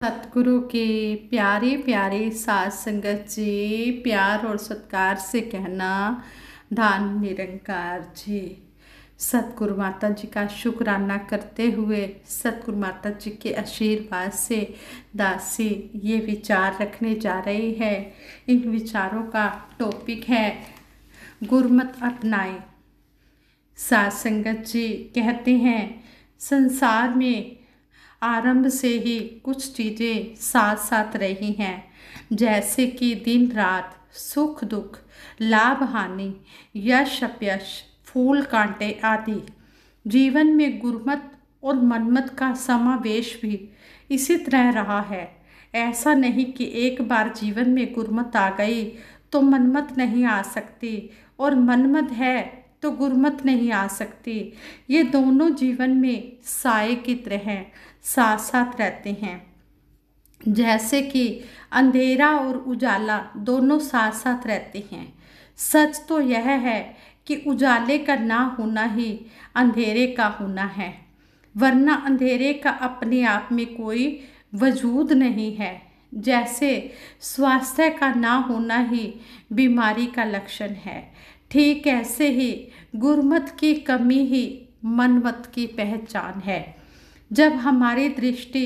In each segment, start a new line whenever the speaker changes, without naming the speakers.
सतगुरु के प्यारे प्यारे साथ संगत जी, प्यार और सत्कार से कहना धान निरंकार जी। सतगुरु माता जी का शुक्राना करते हुए सतगुरु माता जी के आशीर्वाद से दासी ये विचार रखने जा रही है। इन विचारों का टॉपिक है गुरमत अपनाएं। साथ संगत जी कहते हैं संसार में आरंभ से ही कुछ चीज़ें साथ साथ रही हैं, जैसे कि दिन रात, सुख दुख, लाभ हानि, यश अपयश, फूल कांटे आदि। जीवन में गुरमत और मनमत का समावेश भी इसी तरह रहा है। ऐसा नहीं कि एक बार जीवन में गुरमत आ गई तो मनमत नहीं आ सकती, और मनमत है तो गुरमत नहीं आ सकती। ये दोनों जीवन में साए की तरह साथ साथ रहते हैं। जैसे कि अंधेरा और उजाला दोनों साथ साथ रहते हैं। सच तो यह है कि उजाले का ना होना ही अंधेरे का होना है, वरना अंधेरे का अपने आप में कोई वजूद नहीं है। जैसे स्वास्थ्य का ना होना ही बीमारी का लक्षण है, ठीक ऐसे ही गुरमत की कमी ही मनमत की पहचान है। जब हमारी दृष्टि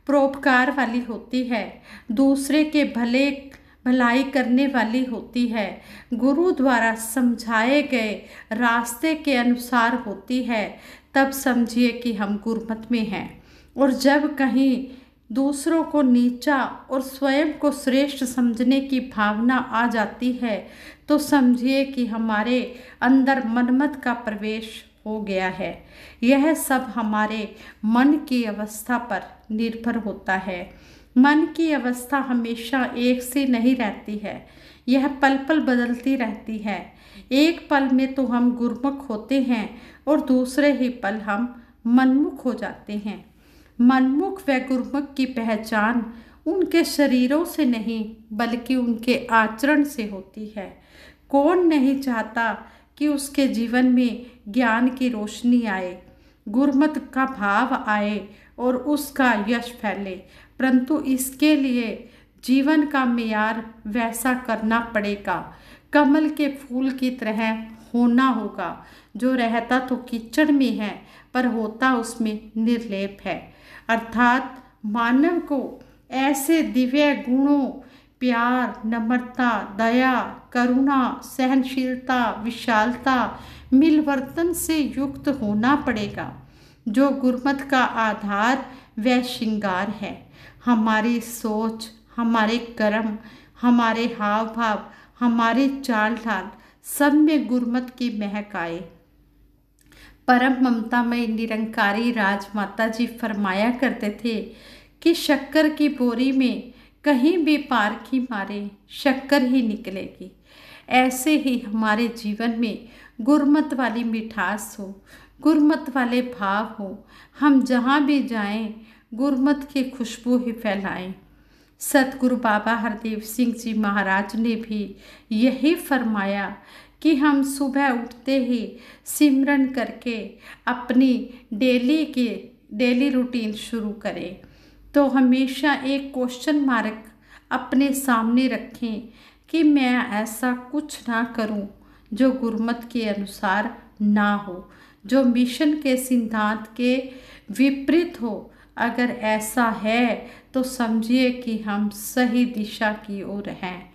परोपकार वाली होती है, दूसरे के भलाई करने वाली होती है, गुरु द्वारा समझाए गए रास्ते के अनुसार होती है, तब समझिए कि हम गुरमत में हैं। और जब कहीं दूसरों को नीचा और स्वयं को श्रेष्ठ समझने की भावना आ जाती है, तो समझिए कि हमारे अंदर मनमत का प्रवेश हो गया है। यह सब हमारे मन की अवस्था पर निर्भर होता है। मन की अवस्था हमेशा एक सी नहीं रहती है, यह पल पल बदलती रहती है। एक पल में तो हम गुरमुख होते हैं और दूसरे ही पल हम मनमुख हो जाते हैं। मनमुख व गुरमुख की पहचान उनके शरीरों से नहीं बल्कि उनके आचरण से होती है। कौन नहीं चाहता कि उसके जीवन में ज्ञान की रोशनी आए, गुरमत का भाव आए और उसका यश फैले, परंतु इसके लिए जीवन का मेयार वैसा करना पड़ेगा। कमल के फूल की तरह होना होगा, जो रहता तो कीचड़ में है पर होता उसमें निर्लेप है। अर्थात मानव को ऐसे दिव्य गुणों प्यार, नम्रता, दया, करुणा, सहनशीलता, विशालता, मिलवर्तन से युक्त होना पड़ेगा, जो गुरमत का आधार व श्रृंगार है। हमारी सोच, हमारे कर्म, हमारे हाव भाव, हमारी चाल ढाल सब में गुरमत की महक आए। परम ममतामय निरंकारी राजमाता जी फरमाया करते थे कि शक्कर की बोरी में कहीं भी पारखी मारे शक्कर ही निकलेगी। ऐसे ही हमारे जीवन में गुरमत वाली मिठास हो, गुरमत वाले भाव हो। हम जहाँ भी जाएं गुरमत की खुशबू ही फैलाएं। सतगुरु बाबा हरदेव सिंह जी महाराज ने भी यही फरमाया कि हम सुबह उठते ही सिमरन करके अपनी डेली रूटीन शुरू करें। तो हमेशा एक क्वेश्चन मार्क अपने सामने रखें कि मैं ऐसा कुछ ना करूं जो गुरमत के अनुसार ना हो, जो मिशन के सिद्धांत के विपरीत हो। अगर ऐसा है तो समझिए कि हम सही दिशा की ओर हैं,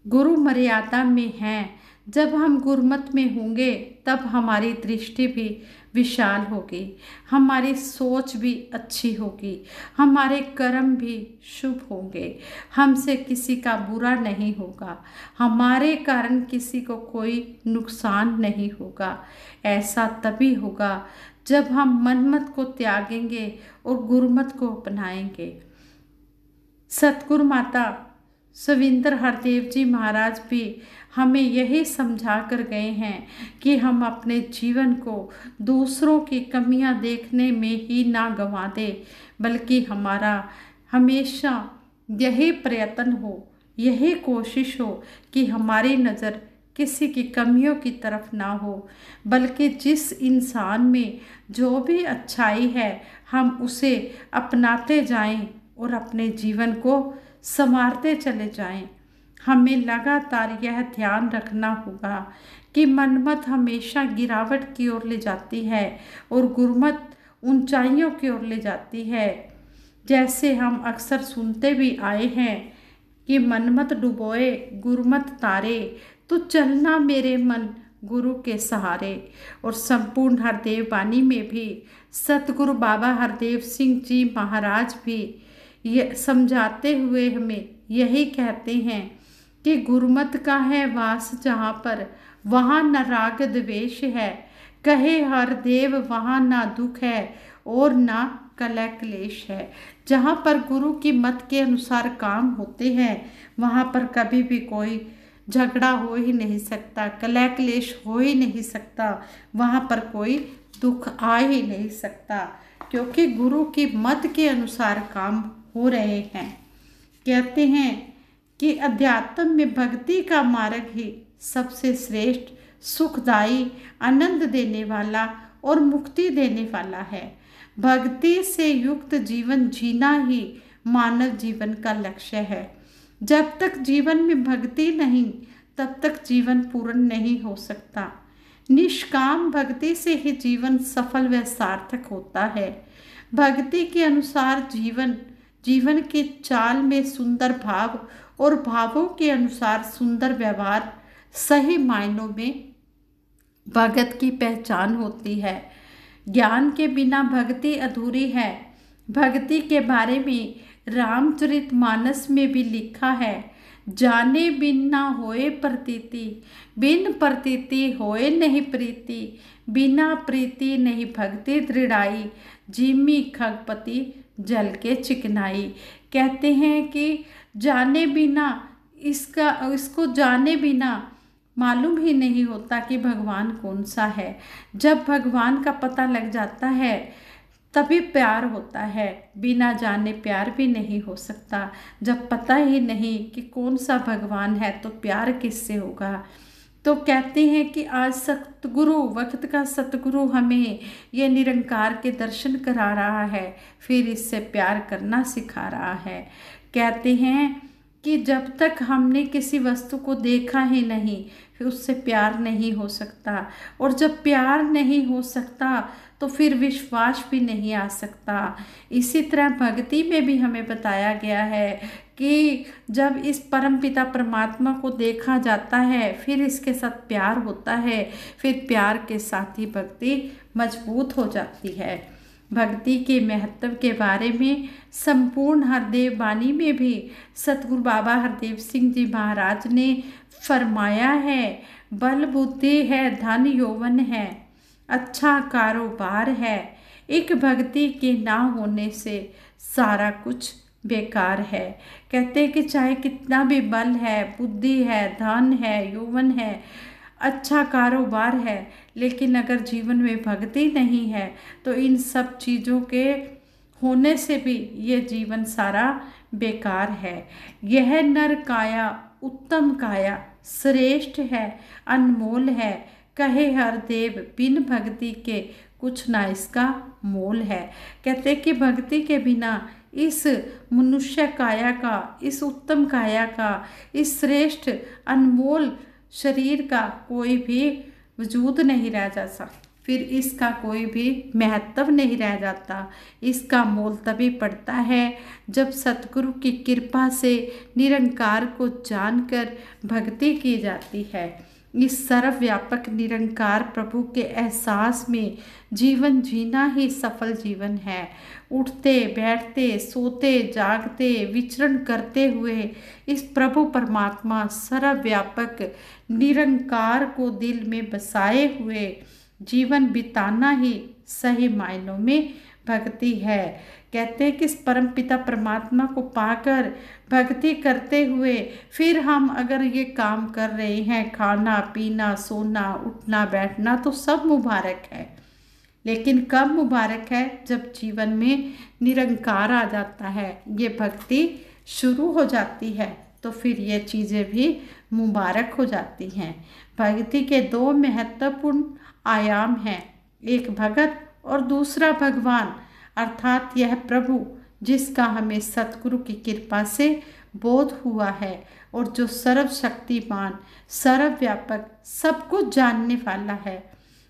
गुरु मर्यादा में हैं। जब हम गुरमत में होंगे तब हमारी दृष्टि भी विशाल होगी, हमारी सोच भी अच्छी होगी, हमारे कर्म भी शुभ होंगे, हमसे किसी का बुरा नहीं होगा, हमारे कारण किसी को कोई नुकसान नहीं होगा। ऐसा तभी होगा जब हम मनमत को त्यागेंगे और गुरमत को अपनाएंगे। सतगुरु माता सविंदर हरदेव जी महाराज भी हमें यही समझा कर गए हैं कि हम अपने जीवन को दूसरों की कमियां देखने में ही ना गंवा दे, बल्कि हमारा हमेशा यही प्रयत्न हो, यही कोशिश हो कि हमारी नज़र किसी की कमियों की तरफ ना हो, बल्कि जिस इंसान में जो भी अच्छाई है हम उसे अपनाते जाएं और अपने जीवन को संवारते चले जाएं। हमें लगातार यह ध्यान रखना होगा कि मनमत हमेशा गिरावट की ओर ले जाती है और गुरमत ऊंचाइयों की ओर ले जाती है। जैसे हम अक्सर सुनते भी आए हैं कि मनमत डुबोए गुरमत तारे, तो चलना मेरे मन गुरु के सहारे। और संपूर्ण हरदेव वाणी में भी सतगुरु बाबा हरदेव सिंह जी महाराज भी ये समझाते हुए हमें यही कहते हैं कि गुरमत का है वास जहाँ पर, वहाँ न राग द्वेष है। कहे हरदेव वहाँ ना दुख है और ना कलह क्लेश है। जहाँ पर गुरु की मत के अनुसार काम होते हैं वहाँ पर कभी भी कोई झगड़ा हो ही नहीं सकता, कलह क्लेश हो ही नहीं सकता, वहाँ पर कोई दुख आ ही नहीं सकता, क्योंकि गुरु की मत के अनुसार काम हो रहे हैं। कहते हैं कि अध्यात्म में भक्ति का मार्ग ही सबसे श्रेष्ठ, सुखदायी, आनंद देने वाला और मुक्ति देने वाला है। भक्ति से युक्त जीवन जीना ही मानव जीवन का लक्ष्य है। जब तक जीवन में भक्ति नहीं तब तक जीवन पूर्ण नहीं हो सकता। निष्काम भक्ति से ही जीवन सफल व सार्थक होता है। भक्ति के अनुसार जीवन के चाल में सुंदर भाव और भावों के अनुसार सुंदर व्यवहार सही मायनों में भगत की पहचान होती है। ज्ञान के बिना भक्ति अधूरी है। भक्ति के बारे में रामचरितमानस में भी लिखा है, जाने बिन ना होए प्रतीति, बिन प्रतीति होए नहीं प्रीति, बिना प्रीति नहीं भक्ति दृढ़ाई, जिमी खगपति जल के चिकनाई। कहते हैं कि जाने बिना इसको जाने बिना मालूम ही नहीं होता कि भगवान कौन सा है। जब भगवान का पता लग जाता है तभी प्यार होता है। बिना जाने प्यार भी नहीं हो सकता। जब पता ही नहीं कि कौन सा भगवान है तो प्यार किससे होगा। तो कहते हैं कि आज सतगुरु, वक्त का सतगुरु हमें ये निरंकार के दर्शन करा रहा है, फिर इससे प्यार करना सिखा रहा है। कहते हैं कि जब तक हमने किसी वस्तु को देखा ही नहीं फिर उससे प्यार नहीं हो सकता, और जब प्यार नहीं हो सकता तो फिर विश्वास भी नहीं आ सकता। इसी तरह भक्ति में भी हमें बताया गया है कि जब इस परमपिता परमात्मा को देखा जाता है फिर इसके साथ प्यार होता है, फिर प्यार के साथ ही भक्ति मजबूत हो जाती है। भक्ति के महत्व के बारे में संपूर्ण हरदेव वाणी में भी सतगुरु बाबा हरदेव सिंह जी महाराज ने फरमाया है, बल बुद्धि है, धन यौवन है, अच्छा कारोबार है, एक भक्ति के ना होने से सारा कुछ बेकार है। कहते हैं कि चाहे कितना भी बल है, बुद्धि है, धन है, यौवन है, अच्छा कारोबार है, लेकिन अगर जीवन में भक्ति नहीं है तो इन सब चीज़ों के होने से भी ये जीवन सारा बेकार है। यह नर काया उत्तम काया, श्रेष्ठ है, अनमोल है, कहे हर देव बिन भक्ति के कुछ ना इसका मोल है। कहते हैं कि भक्ति के बिना इस मनुष्य काया का, इस उत्तम काया का, इस श्रेष्ठ अनमोल शरीर का कोई भी वजूद नहीं रह जाता, फिर इसका कोई भी महत्व नहीं रह जाता। इसका मोल तभी पड़ता है जब सतगुरु की कृपा से निरंकार को जानकर भक्ति की जाती है। इस सर्वव्यापक निरंकार प्रभु के एहसास में जीवन जीना ही सफल जीवन है। उठते बैठते सोते जागते विचरण करते हुए इस प्रभु परमात्मा सर्वव्यापक निरंकार को दिल में बसाए हुए जीवन बिताना ही सही मायनों में भक्ति है। कहते हैं कि इस परमपिता परमात्मा को पाकर भक्ति करते हुए फिर हम अगर ये काम कर रहे हैं, खाना पीना सोना उठना बैठना, तो सब मुबारक है। लेकिन कब मुबारक है? जब जीवन में निरंकार आ जाता है, ये भक्ति शुरू हो जाती है, तो फिर ये चीज़ें भी मुबारक हो जाती हैं। भक्ति के दो महत्वपूर्ण आयाम हैं, एक भगत और दूसरा भगवान, अर्थात यह प्रभु जिसका हमें सतगुरु की कृपा से बोध हुआ है और जो सर्वशक्तिमान, सर्वव्यापक, सब कुछ जानने वाला है,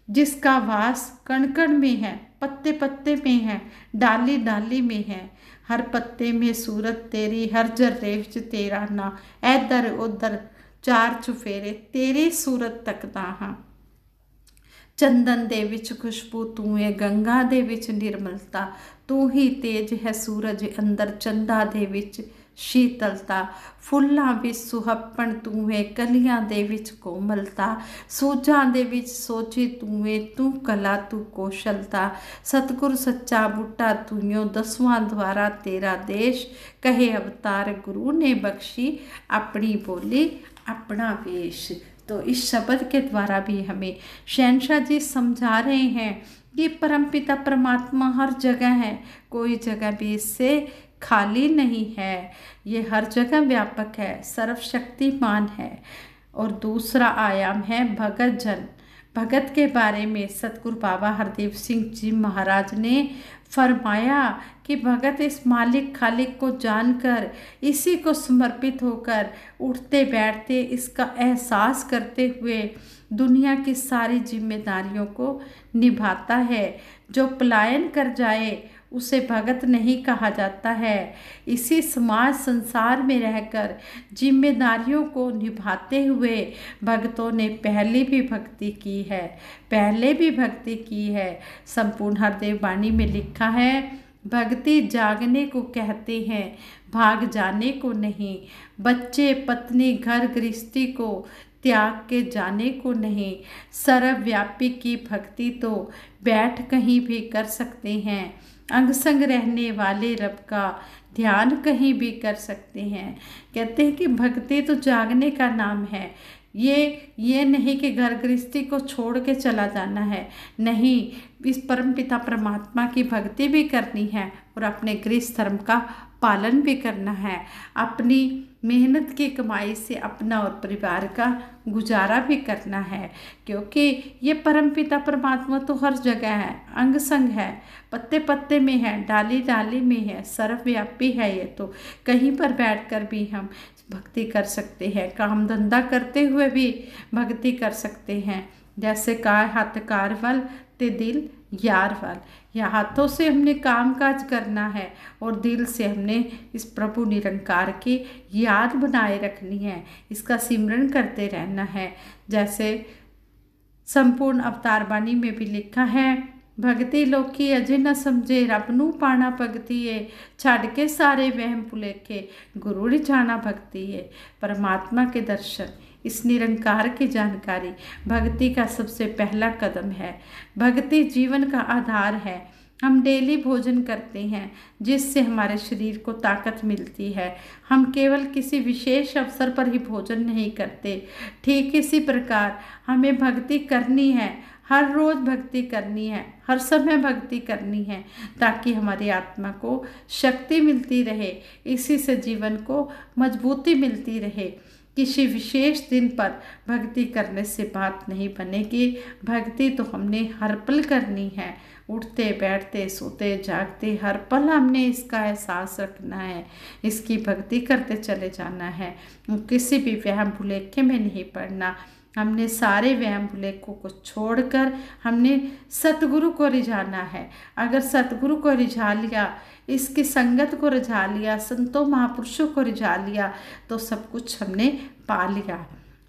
जिसका वास कण कण में है, पत्ते पत्ते में है, डाली डाली में है, हर पत्ते में सूरत तेरी, हर जर्रे विच तेरा ना, ऐदर उधर चार चुफेरे तेरी सूरत तकदा हां। चंदन दे विच खुशबू तू है, गंगा दे विच निर्मलता, तू ही तेज है सूरज अंदर, चंदा दे विच शीतलता, फुल्लां विच सुहप्पण तू है, कलियां दे विच कोमलता, सूझां दे विच सोची तू है, तू कला तू कौशलता, सतगुर सच्चा बूटा तूयो, दसवां द्वारा तेरा देश, कहे अवतार गुरु ने बख्शी, अपनी बोली अपना वेश। तो इस शब्द के द्वारा भी हमें शहंशाह जी समझा रहे हैं कि परमपिता परमात्मा हर जगह है, कोई जगह भी इससे खाली नहीं है, ये हर जगह व्यापक है, सर्वशक्तिमान है। और दूसरा आयाम है भगत जन। भगत के बारे में सतगुरु बाबा हरदेव सिंह जी महाराज ने फरमाया कि भगत इस मालिक खालिक को जानकर, इसी को समर्पित होकर, उठते बैठते इसका एहसास करते हुए दुनिया की सारी जिम्मेदारियों को निभाता है। जो पलायन कर जाए उसे भगत नहीं कहा जाता है। इसी समाज संसार में रहकर जिम्मेदारियों को निभाते हुए भक्तों ने पहले भी भक्ति की है, पहले भी भक्ति की है। संपूर्ण हरदेव वाणी में लिखा है, भक्ति जागने को कहते हैं, भाग जाने को नहीं। बच्चे पत्नी घर गृहस्थी को त्याग के जाने को नहीं। सर्वव्यापी की भक्ति तो बैठ कहीं भी कर सकते हैं, अंग संग रहने वाले रब का ध्यान कहीं भी कर सकते हैं। कहते हैं कि भक्ति तो जागने का नाम है, ये नहीं कि घर गृहस्थी को छोड़ के चला जाना है, नहीं, इस परमपिता परमात्मा की भक्ति भी करनी है और अपने गृहस्थ धर्म का पालन भी करना है। अपनी मेहनत की कमाई से अपना और परिवार का गुजारा भी करना है, क्योंकि ये परमपिता परमात्मा तो हर जगह है, अंग संग है, पत्ते पत्ते में है, डाली डाली में है, सर्वव्यापी है। ये तो कहीं पर बैठकर भी हम भक्ति कर सकते हैं, काम धंधा करते हुए भी भक्ति कर सकते हैं। जैसे काय हाथ कार वल ते दिल यार वल, या हाथों से हमने काम काज करना है और दिल से हमने इस प्रभु निरंकार की याद बनाए रखनी है, इसका सिमरन करते रहना है। जैसे संपूर्ण अवतार बानी में भी लिखा है, भगती लोकी अजे न समझे, रब नू पाना भगती है, छड़ के सारे वहम भुलेखे, गुरु री जाना भक्ति है। परमात्मा के दर्शन, इस निरंकार की जानकारी भक्ति का सबसे पहला कदम है। भक्ति जीवन का आधार है। हम डेली भोजन करते हैं जिससे हमारे शरीर को ताकत मिलती है। हम केवल किसी विशेष अवसर पर ही भोजन नहीं करते। ठीक इसी प्रकार हमें भक्ति करनी है, हर रोज़ भक्ति करनी है, हर समय भक्ति करनी है, ताकि हमारी आत्मा को शक्ति मिलती रहे, इसी से जीवन को मजबूती मिलती रहे। किसी विशेष दिन पर भक्ति करने से बात नहीं बनेगी। भक्ति तो हमने हर पल करनी है, उठते बैठते सोते जागते हर पल हमने इसका एहसास रखना है, इसकी भक्ति करते चले जाना है। किसी भी वहम भुलेखे में नहीं पड़ना। हमने सारे वहम भुलेखों को छोड़कर हमने सतगुरु को रिझाना है। अगर सतगुरु को रिझा लिया, इसकी संगत को रिझा लिया, संतों महापुरुषों को रिझा लिया, तो सब कुछ हमने पा लिया।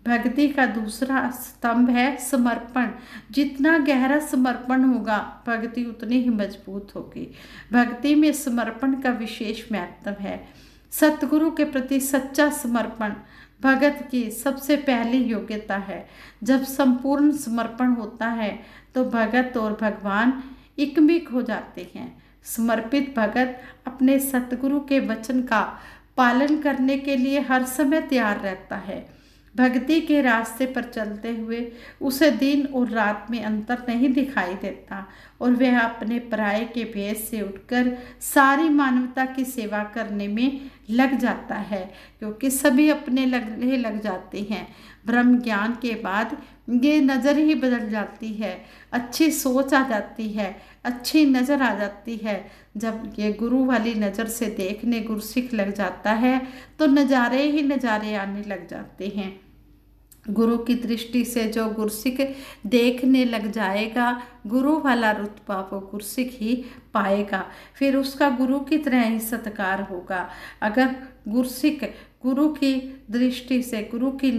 भक्ति का दूसरा स्तंभ है समर्पण। जितना गहरा समर्पण होगा भक्ति उतनी ही मजबूत होगी। भक्ति में समर्पण का विशेष महत्व है। सतगुरु के प्रति सच्चा समर्पण भगत की सबसे पहली योग्यता है। जब संपूर्ण समर्पण होता है तो भगत और भगवान एकमिक हो जाते हैं। समर्पित भगत अपने सतगुरु के वचन का पालन करने के लिए हर समय तैयार रहता है। भक्ति के रास्ते पर चलते हुए उसे दिन और रात में अंतर नहीं दिखाई देता और वह अपने पराये के भेष से उठकर सारी मानवता की सेवा करने में लग जाता है, क्योंकि सभी अपने लग जाते हैं। ब्रह्म ज्ञान के बाद ये नज़र ही बदल जाती है, अच्छी सोच आ जाती है, अच्छी नज़र आ जाती है। जब ये गुरु वाली नज़र से देखने गुरसिख लग जाता है तो नज़ारे ही नज़ारे आने लग जाते हैं। गुरु की दृष्टि से जो गुरसिख देखने लग जाएगा, गुरु वाला रुतबा वो गुरसिख ही पाएगा, फिर उसका गुरु की तरह ही सत्कार होगा। अगर गुरसिख गुरु की दृष्टि से, गुरु की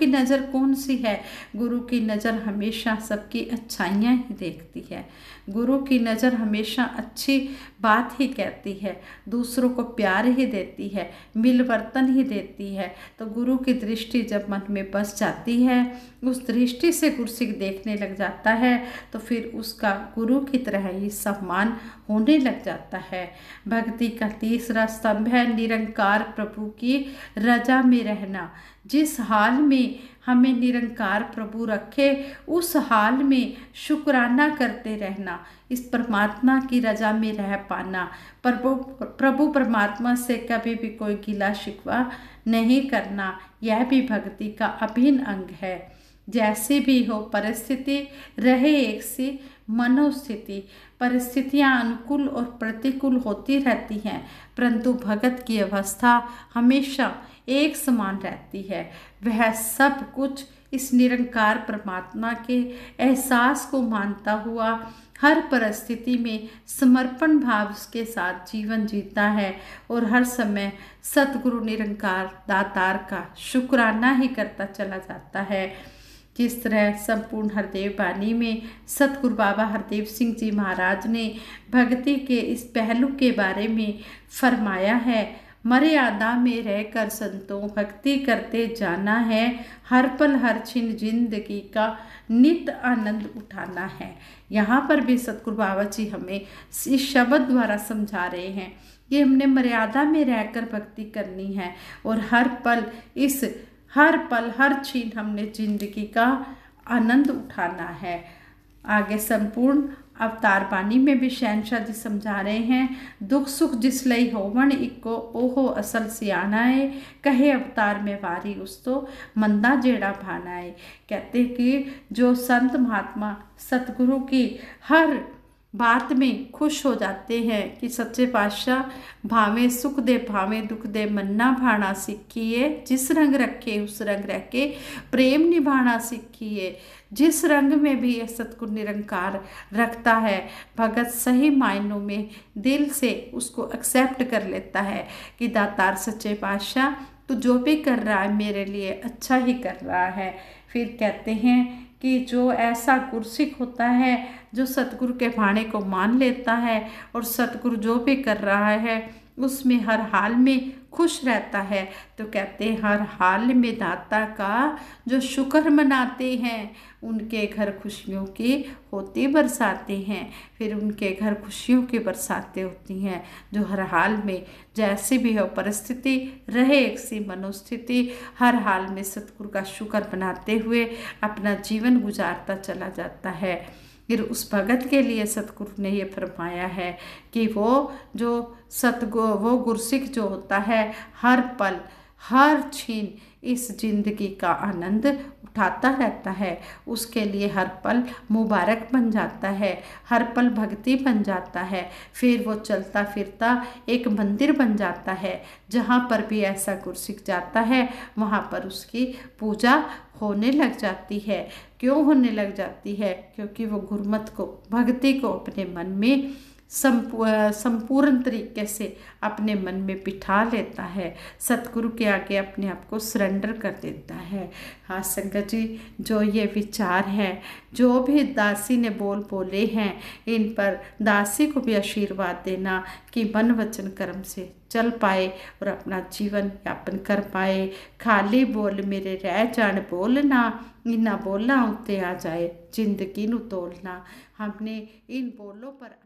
नज़र कौन सी है? गुरु की नज़र हमेशा सबकी अच्छाइयाँ ही देखती है। गुरु की नज़र हमेशा अच्छी बात ही कहती है, दूसरों को प्यार ही देती है, मिलवर्तन ही देती है। तो गुरु की दृष्टि जब मन में बस जाती है, उस दृष्टि से गुरसिख देखने लग जाता है, तो फिर उसका गुरु की तरह ही सम्मान होने लग जाता है। भक्ति का तीसरा स्तंभ है निरंकार प्रभु की रजा में रहना। जिस हाल में हमें निरंकार प्रभु रखे, उस हाल में शुक्राना करते रहना, इस परमात्मा की रजा में रह पाना। प्रभु परमात्मा से कभी भी कोई गिला शिकवा नहीं करना, यह भी भक्ति का अभिन्न अंग है। जैसी भी हो परिस्थिति, रहे एक सी मनोस्थिति। परिस्थितियाँ अनुकूल और प्रतिकूल होती रहती हैं, परंतु भगत की अवस्था हमेशा एक समान रहती है। वह सब कुछ इस निरंकार परमात्मा के एहसास को मानता हुआ हर परिस्थिति में समर्पण भाव के साथ जीवन जीता है और हर समय सतगुरु निरंकार दातार का शुक्राना ही करता चला जाता है। जिस तरह संपूर्ण हरदेव बानी में सतगुरु बाबा हरदेव सिंह जी महाराज ने भक्ति के इस पहलू के बारे में फरमाया है, मर्यादा में रहकर संतों भक्ति करते जाना है, हर पल हर क्षण जिंदगी का नित्य आनंद उठाना है। यहाँ पर भी सतगुरु बाबा जी हमें इस शब्द द्वारा समझा रहे हैं कि हमने मर्यादा में रहकर भक्ति करनी है और हर पल हर क्षण हमने जिंदगी का आनंद उठाना है। आगे संपूर्ण अवतार बानी में भी शहनशाह जी समझा रहे हैं, दुख सुख जिसलई होवन इको ओहो असल सियाना है, कहे अवतार में वारी उस तो मंदा जेड़ा भाना है। कहते कि जो संत महात्मा सतगुरु की हर बात में खुश हो जाते हैं कि सच्चे पातशाह भावे सुख दे भावे दुख दे मन्ना भाना सीखिए, जिस रंग रखे उस रंग रह के प्रेम निभाना सीखिए। जिस रंग में भी यह सतगुरु निरंकार रखता है, भगत सही मायनों में दिल से उसको एक्सेप्ट कर लेता है कि दातार सच्चे पातशाह तू जो भी कर रहा है मेरे लिए अच्छा ही कर रहा है। फिर कहते हैं कि जो ऐसा गुरसिख होता है जो सतगुरु के भाणे को मान लेता है और सतगुरु जो भी कर रहा है उसमें हर हाल में खुश रहता है, तो कहते हैं हर हाल में दाता का जो शुक्र मनाते हैं उनके घर खुशियों की होती बरसाते हैं। फिर उनके घर खुशियों की बरसातें होती हैं जो हर हाल में जैसी भी हो परिस्थिति, रहे एक सी मनोस्थिति, हर हाल में सतगुरु का शुक्र मनाते हुए अपना जीवन गुजारता चला जाता है। फिर उस भगत के लिए सतगुरु ने ये फरमाया है कि वो गुरसिख जो होता है हर पल हर क्षण इस जिंदगी का आनंद उठाता रहता है, उसके लिए हर पल मुबारक बन जाता है, हर पल भक्ति बन जाता है। फिर वो चलता फिरता एक मंदिर बन जाता है, जहाँ पर भी ऐसा गुरसिख जाता है वहाँ पर उसकी पूजा होने लग जाती है। क्यों होने लग जाती है? क्योंकि वो गुरमत को, भक्ति को अपने मन में संपूर्ण तरीके से अपने मन में बिठा लेता है, सतगुरु के आगे अपने आप को सरेंडर कर देता है। हाँ संगत जी, जो ये विचार हैं, जो भी दासी ने बोले हैं, इन पर दासी को भी आशीर्वाद देना कि मन वचन कर्म से चल पाए और अपना जीवन यापन कर पाए। खाली बोल मेरे रह जान बोलना, इन्ना बोला उत्ते आ जाए जिंदगी नू तोलना। हमने इन बोलों पर